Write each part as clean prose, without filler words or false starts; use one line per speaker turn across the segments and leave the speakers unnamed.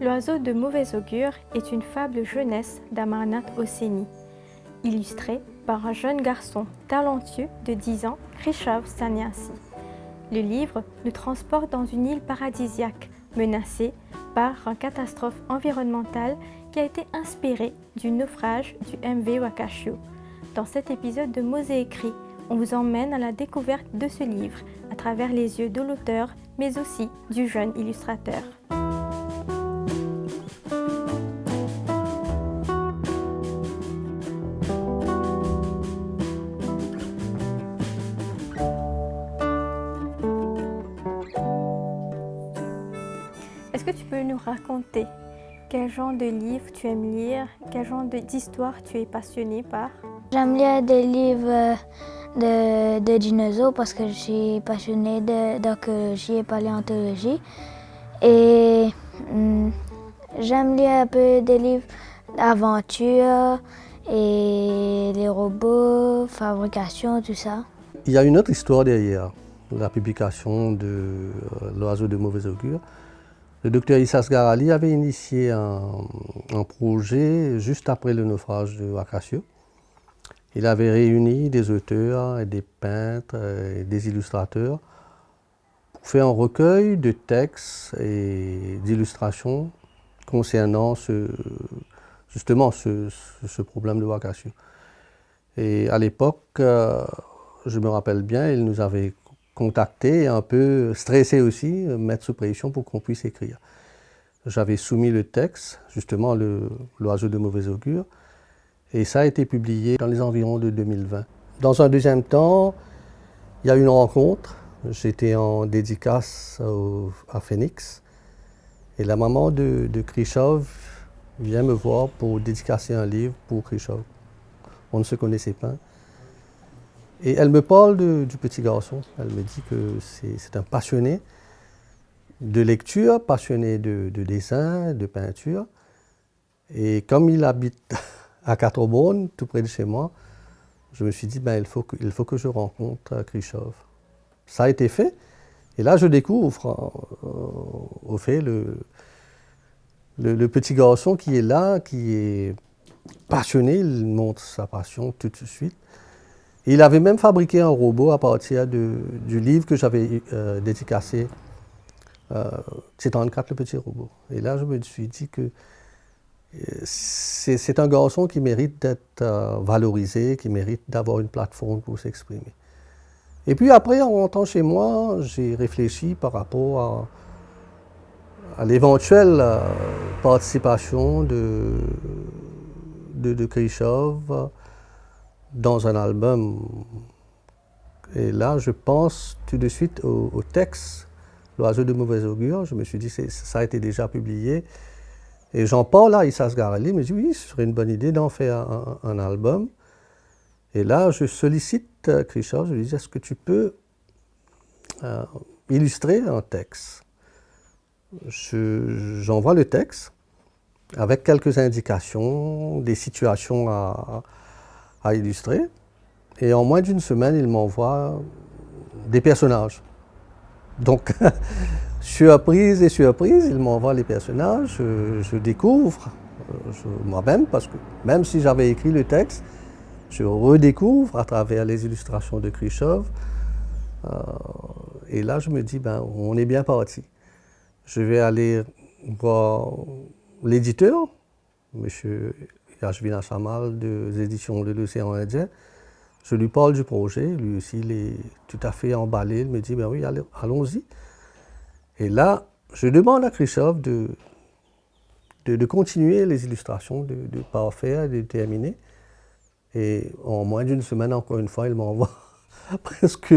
L'oiseau de mauvais augure est une fable jeunesse d'Amarnath Hosseini, illustrée par un jeune garçon talentueux de 10 ans, Krishav Sanyasi. Le livre nous transporte dans une île paradisiaque menacée par une catastrophe environnementale qui a été inspirée du naufrage du MV Wakashio. Dans cet épisode de Mosée écrit, on vous emmène à la découverte de ce livre à travers les yeux de l'auteur, mais aussi du jeune illustrateur. Est-ce que tu peux nous raconter quel genre de livre tu aimes lire, quel genre d'histoire tu es passionné par?
J'aime lire des livres de dinosaures parce que je suis passionnée d'archéologie et paléontologie. Et j'aime lire un peu des livres d'aventure et les robots, fabrication, tout ça.
Il y a une autre histoire derrière la publication de L'oiseau de mauvais augure. Le docteur Issa Sgarali avait initié un projet juste après le naufrage de Wakashio. Il avait réuni des auteurs, et des peintres et des illustrateurs pour faire un recueil de textes et d'illustrations concernant justement ce problème de Wakashio. Et à l'époque, je me rappelle bien, il nous avait contacté, un peu stressé aussi, mettre sous pression pour qu'on puisse écrire. J'avais soumis le texte, justement l'oiseau de mauvais augure, et ça a été publié dans les environs de 2020. Dans un deuxième temps, il y a eu une rencontre. J'étais en dédicace à Phoenix, et la maman de Krishav vient me voir pour dédicacer un livre pour Krishav. On ne se connaissait pas. Et elle me parle du petit garçon. Elle me dit que c'est un passionné de lecture, passionné de dessin, de peinture. Et comme il habite à Quatre-Bornes, tout près de chez moi, je me suis dit, il faut que je rencontre Krishav. Ça a été fait. Et là, je découvre au fait le petit garçon qui est là, qui est passionné. Il montre sa passion tout de suite. Il avait même fabriqué un robot à partir du livre que j'avais dédicacé, C34, le petit robot. Et là, je me suis dit que c'est un garçon qui mérite d'être valorisé, qui mérite d'avoir une plateforme pour s'exprimer. Et puis après, en rentrant chez moi, j'ai réfléchi par rapport à l'éventuelle participation de Krishav dans un album. Et là, je pense tout de suite au texte, L'oiseau de mauvais augure. Je me suis dit, ça a été déjà publié. Et j'en parle à Issa Sgarali, il me dit, oui, ce serait une bonne idée d'en faire un album. Et là, je sollicite Krishav, je lui dis, est-ce que tu peux illustrer un texte? J'envoie le texte avec quelques indications, des situations à illustrer. Et en moins d'une semaine, il m'envoie des personnages. Donc, surprise, il m'envoie les personnages, je découvre moi-même, parce que même si j'avais écrit le texte, je redécouvre à travers les illustrations de Krishav. Et là, je me dis, on est bien parti. Je vais aller voir l'éditeur, M. Yashvina Samal des éditions de l'Océan Indien. Je lui parle du projet, lui aussi il est tout à fait emballé, il me dit oui, allons-y. Et là, je demande à Krishav de continuer les illustrations, de parfaire, de terminer. Et en moins d'une semaine, encore une fois, il m'envoie presque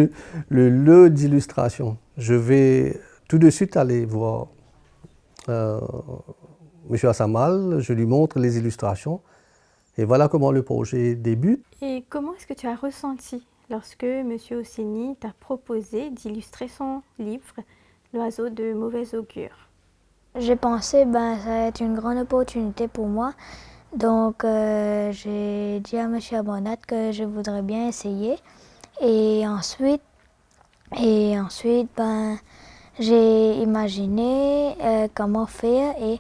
le lot d'illustrations. Je vais tout de suite aller voir M. Assamal, je lui montre les illustrations. Et voilà comment le projet débute.
Et comment est-ce que tu as ressenti lorsque M. Hosseini t'a proposé d'illustrer son livre L'oiseau de mauvais augure?
J'ai pensé ça va être une grande opportunité pour moi. Donc j'ai dit à M. Amarnath que je voudrais bien essayer. Et ensuite j'ai imaginé comment faire et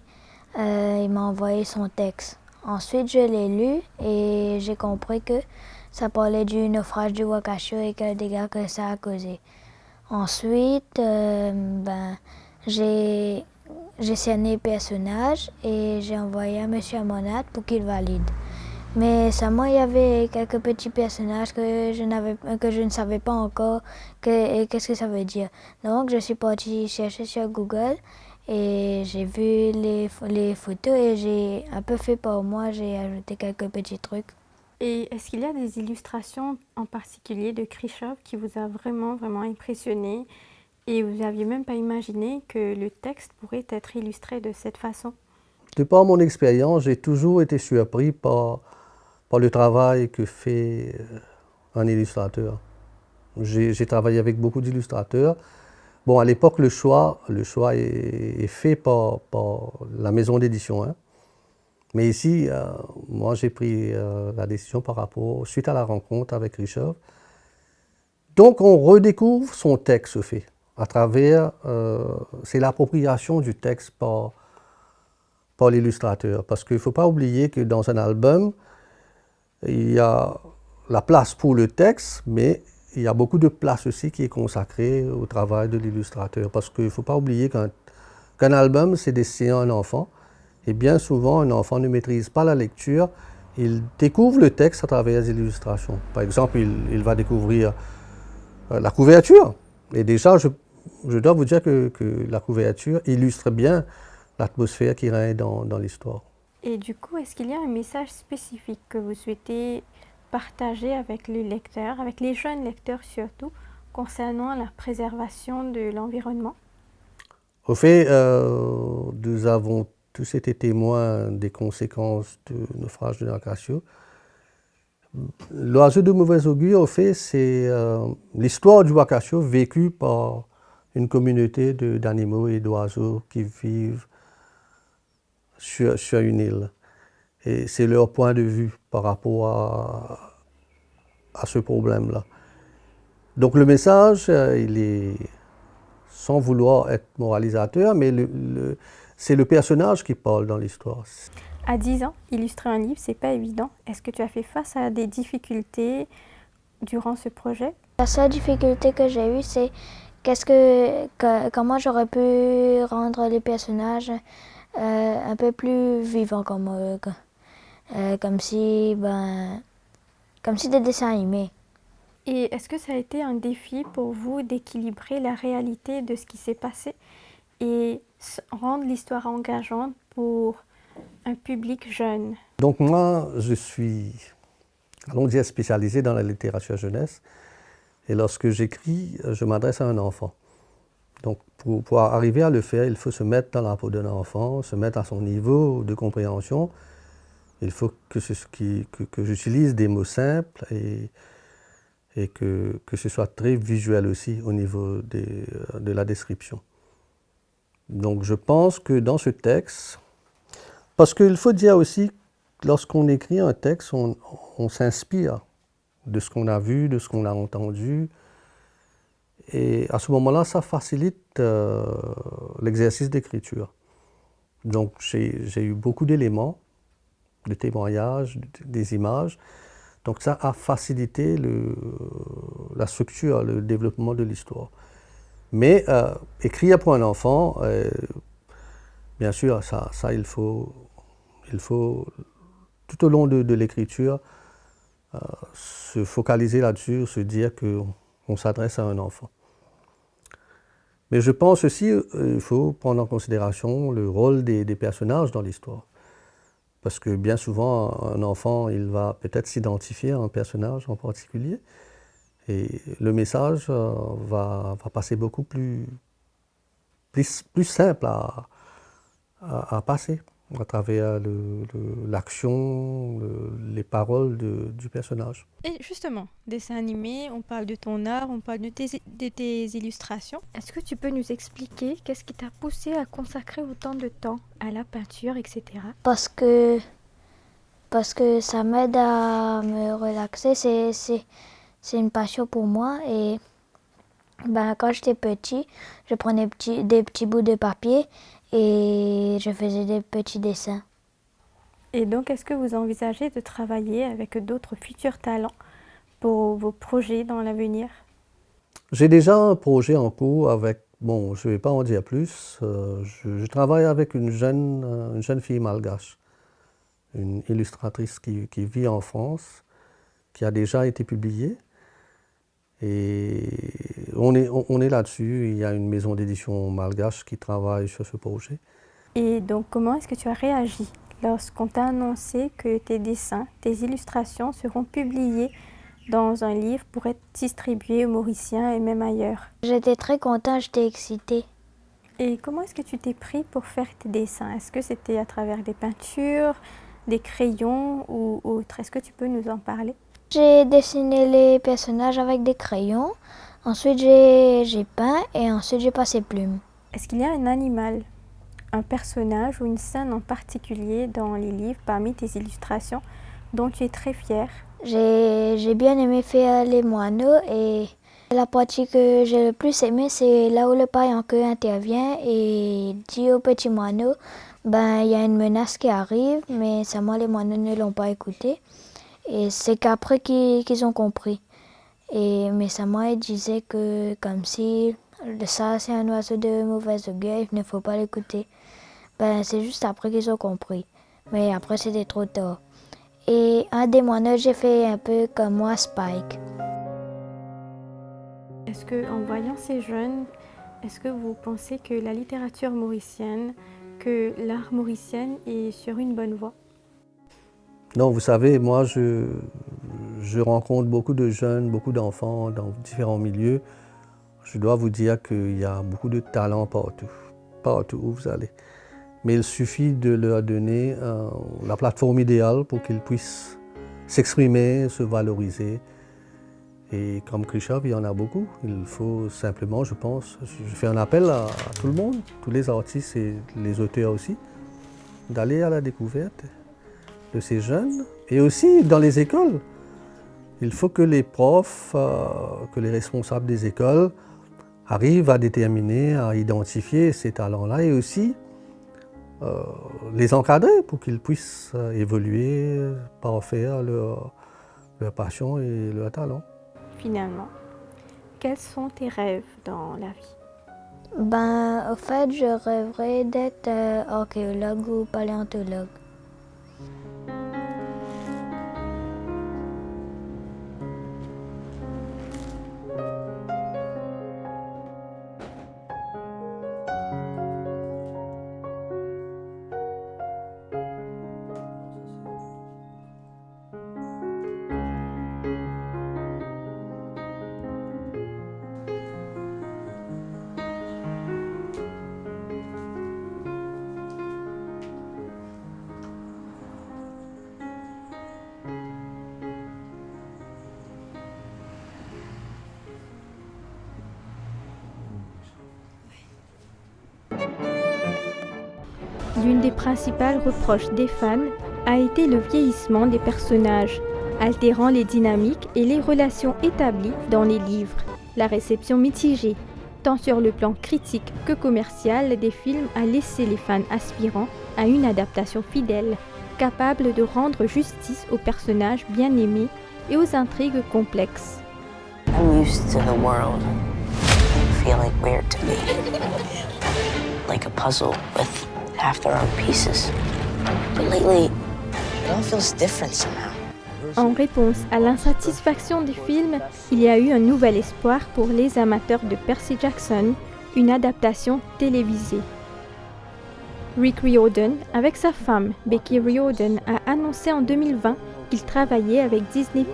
il m'a envoyé son texte. Ensuite, je l'ai lu et j'ai compris que ça parlait du naufrage du Wakasho et quels dégâts que ça a causé. Ensuite, j'ai cerné les personnages et j'ai envoyé à M. Amonat pour qu'il valide. Mais seulement, il y avait quelques petits personnages que je ne savais pas encore qu'est-ce que ça veut dire. Donc, je suis partie chercher sur Google et j'ai vu les photos et j'ai un peu fait par moi, j'ai ajouté quelques petits trucs.
Et est-ce qu'il y a des illustrations en particulier de Khrushchev qui vous a vraiment, vraiment impressionné et vous n'aviez même pas imaginé que le texte pourrait être illustré de cette façon?
De par mon expérience, j'ai toujours été surpris par le travail que fait un illustrateur. J'ai travaillé avec beaucoup d'illustrateurs. Bon, à l'époque, le choix est fait par la maison d'édition, hein. Mais ici, moi, j'ai pris la décision suite à la rencontre avec Khrushchev. Donc, on redécouvre son texte fait à travers, c'est l'appropriation du texte par l'illustrateur. Parce qu'il ne faut pas oublier que dans un album, il y a la place pour le texte, mais il y a beaucoup de place aussi qui est consacrée au travail de l'illustrateur. Parce qu'il ne faut pas oublier qu'un album, c'est destiné à un enfant. Et bien souvent, un enfant ne maîtrise pas la lecture. Il découvre le texte à travers les illustrations. Par exemple, il va découvrir la couverture. Et déjà, je dois vous dire que la couverture illustre bien l'atmosphère qui règne dans l'histoire.
Et du coup, est-ce qu'il y a un message spécifique que vous souhaitez partager avec les lecteurs, avec les jeunes lecteurs surtout, concernant la préservation de l'environnement?
Au fait, nous avons tous été témoins des conséquences du naufrage de l'Acatio. L'oiseau de mauvais augure, au fait, c'est l'histoire du Wakasho vécue par une communauté d'animaux et d'oiseaux qui vivent sur une île. Et c'est leur point de vue par rapport à ce problème-là. Donc le message, il est, sans vouloir être moralisateur, mais c'est le personnage qui parle dans l'histoire.
À 10 ans, illustrer un livre, c'est pas évident. Est-ce que tu as fait face à des difficultés durant ce projet?
La seule difficulté que j'ai eue, c'est comment j'aurais pu rendre les personnages un peu plus vivants comme si des dessins animés.
Et est-ce que ça a été un défi pour vous d'équilibrer la réalité de ce qui s'est passé et rendre l'histoire engageante pour un public jeune?
Donc moi, je suis, allons dire, spécialisé dans la littérature jeunesse. Et lorsque j'écris, je m'adresse à un enfant. Donc pour arriver à le faire, il faut se mettre dans la peau d'un enfant, se mettre à son niveau de compréhension. Il faut que j'utilise des mots simples et que ce soit très visuel aussi au niveau de la description. Donc je pense que dans ce texte, parce qu'il faut dire aussi, lorsqu'on écrit un texte, on s'inspire de ce qu'on a vu, de ce qu'on a entendu. Et à ce moment-là, ça facilite l'exercice d'écriture. Donc j'ai eu beaucoup d'éléments, de témoignages, des images. Donc ça a facilité la structure, le développement de l'histoire. Mais écrire pour un enfant, bien sûr, ça il faut tout au long de l'écriture se focaliser là-dessus, se dire qu'on s'adresse à un enfant. Mais je pense aussi qu'il faut prendre en considération le rôle des personnages dans l'histoire. Parce que bien souvent, un enfant, il va peut-être s'identifier à un personnage en particulier. Et le message va passer beaucoup plus simple à passer à travers l'action, les paroles du personnage.
Et justement, dessin animé, on parle de ton art, on parle de tes illustrations. Est-ce que tu peux nous expliquer qu'est-ce qui t'a poussé à consacrer autant de temps à la peinture, etc.?
Parce que ça m'aide à me relaxer, c'est une passion pour moi. Et quand j'étais petit, je prenais des petits bouts de papier et je faisais des petits dessins.
Et donc, est-ce que vous envisagez de travailler avec d'autres futurs talents pour vos projets dans l'avenir?
J'ai déjà un projet en cours avec, bon, je ne vais pas en dire plus, je travaille avec une jeune fille malgache, une illustratrice qui vit en France, qui a déjà été publiée. Et on est là-dessus, il y a une maison d'édition malgache qui travaille sur ce projet.
Et donc, comment est-ce que tu as réagi lorsqu'on t'a annoncé que tes dessins, tes illustrations seront publiés dans un livre pour être distribué aux Mauriciens et même ailleurs?
J'étais très contente, j'étais excitée.
Et comment est-ce que tu t'es pris pour faire tes dessins? Est-ce que c'était à travers des peintures, des crayons ou autre? Est-ce que tu peux nous en parler?
J'ai dessiné les personnages avec des crayons, ensuite j'ai peint et ensuite j'ai passé plume.
Est-ce qu'il y a un animal, un personnage ou une scène en particulier dans les livres parmi tes illustrations dont tu es très fière?
J'ai bien aimé faire les moineaux et la partie que j'ai le plus aimée, c'est là où le paillanqueux intervient et dit au petit moineau, ben il y a une menace qui arrive, mais seulement les moineaux ne l'ont pas écouté. Et c'est qu'après qu'ils ont compris. Mais Samuel il disait que comme si ça c'est un oiseau de mauvaise augure, il ne faut pas l'écouter. Ben c'est juste après qu'ils ont compris. Mais après c'était trop tard. Et un des moineaux, j'ai fait un peu comme moi Spike.
Est-ce que en voyant ces jeunes, est-ce que vous pensez que la littérature mauricienne, que l'art mauricien est sur une bonne voie?
Non, vous savez, moi, je rencontre beaucoup de jeunes, beaucoup d'enfants dans différents milieux. Je dois vous dire qu'il y a beaucoup de talent partout où vous allez. Mais il suffit de leur donner la plateforme idéale pour qu'ils puissent s'exprimer, se valoriser. Et comme Krishov, il y en a beaucoup. Il faut simplement, je pense, je fais un appel à tout le monde, tous les artistes et les auteurs aussi, d'aller à la découverte de ces jeunes, et aussi dans les écoles. Il faut que les profs, que les responsables des écoles arrivent à déterminer, à identifier ces talents-là et aussi les encadrer pour qu'ils puissent évoluer, parfaire leur passion et leur talent.
Finalement, quels sont tes rêves dans la vie?
Ben, au fait, je rêverais d'être archéologue ou paléontologue.
L'une des principales reproches des fans a été le vieillissement des personnages, altérant les dynamiques et les relations établies dans les livres. La réception mitigée, tant sur le plan critique que commercial des films, a laissé les fans aspirants à une adaptation fidèle, capable de rendre justice aux personnages bien aimés et aux intrigues complexes.
I'm used to the world feeling weird to me, like a puzzle with half the wrong pieces. But lately, it all feels different somehow.
En réponse à l'insatisfaction des films, il y a eu un nouvel espoir pour les amateurs de Percy Jackson, une adaptation télévisée. Rick Riordan, avec sa femme Becky Riordan, a annoncé en 2020 qu'il travaillait avec Disney+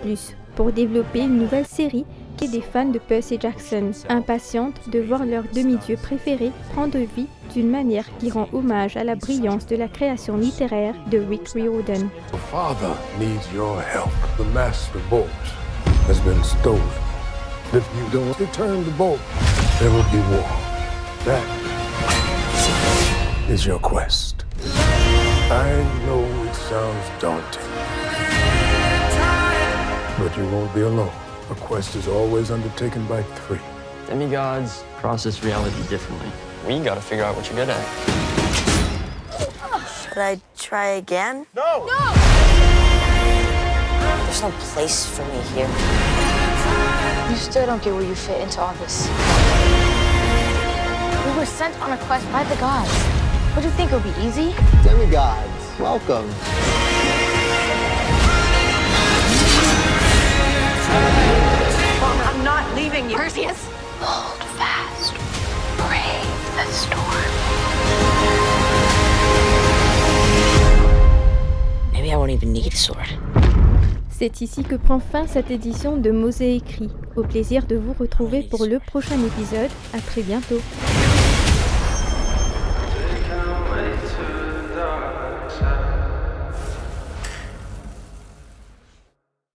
pour développer une nouvelle série qui est des fans de Percy Jackson, impatientes de voir leur demi-dieu préféré prendre vie d'une manière qui rend hommage à la brillance de la création littéraire de Rick Riordan.
The father needs your help. The master bolt has been stolen. If you don't return the bolt, there will be war. That is your quest. I know it sounds daunting, but you won't be alone. A quest is always undertaken by three.
Demigods process reality differently. We gotta figure out what you're good at.
Could I try again?
No!
There's no place for me here.
You still don't get where you fit into all this. We were sent on a quest by the gods. What do you think, it would be easy?
Demigods, welcome.
I'm not leaving you. Perseus!
Hold fast. Brave the storm. Maybe I won't even need a sword.
C'est ici que prend fin cette édition de Mosée écrit. Au plaisir de vous retrouver pour le prochain épisode. À très bientôt.